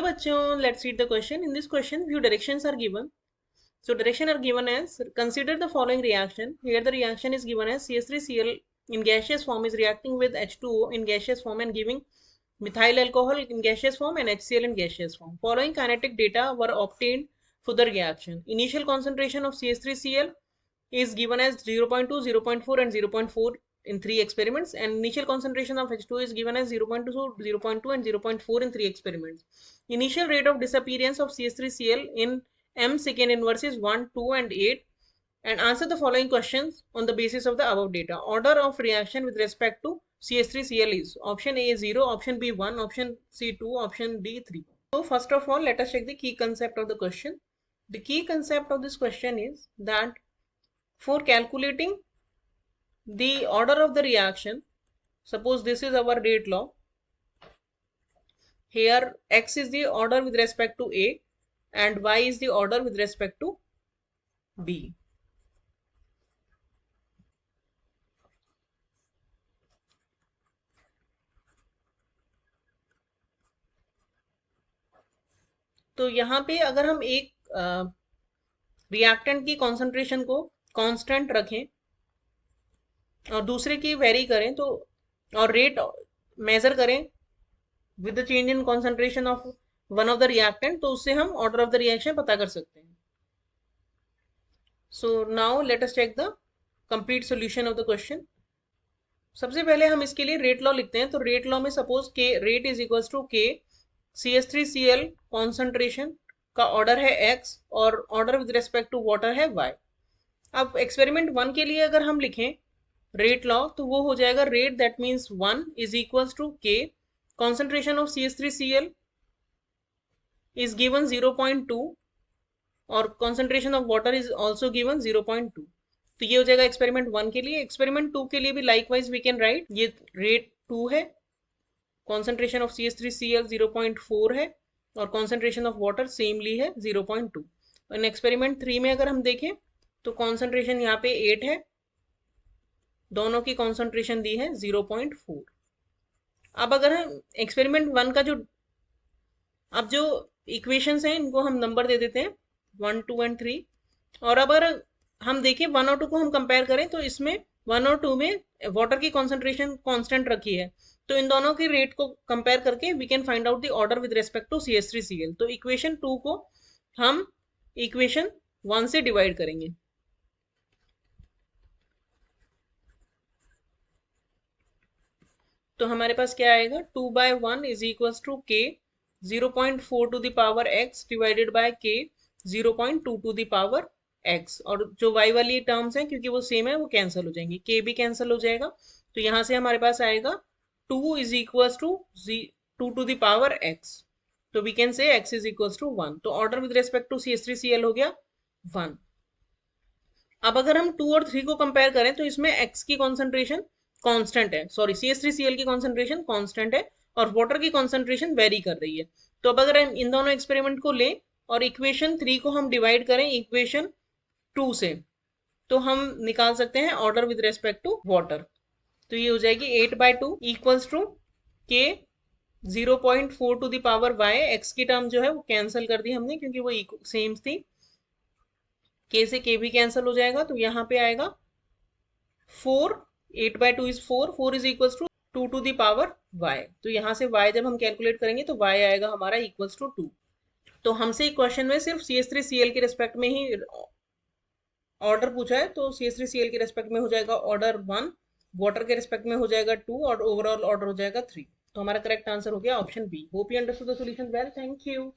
बच्चों, let's read the question. In this question, few directions are given. So direction are given as consider the following reaction. Here the reaction is given as CH3Cl in gaseous form is reacting with H2O in gaseous form and giving methyl alcohol in gaseous form and HCl in gaseous form. Following kinetic data were obtained for the reaction. Initial concentration of CH3Cl is given as 0.2, 0.4 and 0.4 in 3 experiments, and initial concentration of H2 is given as 0.2, 0.2 and 0.4 in 3 experiments. Initial rate of disappearance of CH3Cl in m second inverse is 1, 2 and 8, and answer the following questions on the basis of the above data. Order of reaction with respect to CH3Cl is option A 0, option B 1, option C 2, option D 3. So first of all, let us check the key concept of the question. The key concept of this question is that for calculating the order of the reaction, suppose this is our rate law. Here X is the order with respect to A and Y is the order with respect to B. तो यहाँ पे अगर हम एक reactant की concentration को constant रखें और दूसरे की वेरी करें तो और रेट मेजर करें with the change in concentration of one of the reactant, तो उससे हम ऑर्डर ऑफ द रिएक्शन पता कर सकते हैं. So now let us check the complete solution of the question. सबसे पहले हम इसके लिए रेट लॉ लिखते हैं. तो रेट लॉ में सपोज के rate is equals to k CH3Cl concentration का ऑर्डर है x और order with respect to water है y. अब एक्सपेरिमेंट 1 के लिए अगर हम लिखें रेट लॉ तो वो हो जाएगा rate that means 1 is equals to k concentration of CH3Cl is given 0.2 और concentration of water is also given 0.2. तो ये हो जाएगा एक्सपेरिमेंट 1 के लिए. एक्सपेरिमेंट 2 के लिए भी लाइकवाइज वी कैन राइट ये रेट 2 है, कॉन्सेंट्रेशन ऑफ CH3Cl 0.4 है और कॉन्सेंट्रेशन ऑफ वाटर सेमली है 0.2. और एक्सपेरिमेंट 3 में अगर हम देखें तो कॉन्सेंट्रेशन यहाँ पे 8 है, दोनों की कॉन्सेंट्रेशन दी है 0.4. अब अगर हम एक्सपेरिमेंट 1 का अब जो इक्वेशंस हैं इनको हम नंबर दे देते हैं 1, 2 एंड 3. और अब अगर हम देखें 1 और 2 को हम कंपेयर करें तो इसमें 1 और 2 में वाटर की कॉन्सेंट्रेशन कांस्टेंट रखी है, तो इन दोनों की रेट को कंपेयर करके we can find out the order with respect to CH3Cl. तो इक्वेशन 2 को हम इक्वेशन 1 से डिवाइड करेंगे. तो हमारे पास क्या आएगा 2/1 is equals to k 0.4 to the power x divided by k 0.2 to the power x. और जो y वाली टर्म्स हैं क्योंकि वो सेम है वो कैंसिल हो जाएंगी, k भी कैंसिल हो जाएगा. तो यहाँ से हमारे पास आएगा 2 is equals to 2 to the power x. तो we can say x is equals to 1. तो order with respect to CH3Cl हो गया 1. अब अगर हम 2 और 3 को कंपेयर करें तो इसमें x की कॉन्सेंट्रेशन कांस्टेंट है, सॉरी CH3Cl की कॉन्सेंट्रेशन कांस्टेंट है और वाटर की कॉन्सेंट्रेशन वेरी कर रही है. तो अब अगर हम इन दोनों एक्सपेरिमेंट को लें और इक्वेशन 3 को हम डिवाइड करें इक्वेशन 2 से तो हम निकाल सकते हैं order with respect to water. तो ये हो जाएगी 8/2 equals to k 0.4 to the power y. x की टर्म जो है वो कैंसिल कर दी हमने क्योंकि वो सेम थी, k से k भी कैंसिल हो जाएगा. तो यहाँ पे आएगा 4, 8/2 is 4, 4 is equals to 2 to the power y. तो यहाँ से y जब हम कैलकुलेट करेंगे तो y आएगा हमारा इक्वल्स टू 2. तो हमसे क्वेश्चन में सिर्फ CH3Cl के रेस्पेक्ट में ही ऑर्डर पूछा है, तो CH3Cl के रेस्पेक्ट में हो जाएगा ऑर्डर 1, वाटर के रेस्पेक्ट में हो जाएगा 2 और ओवरऑल ऑर्डर हो जाएगा 3. तो हमारा करेक्ट आंसर हो गया option B. Hope you understood the solution well. Thank you.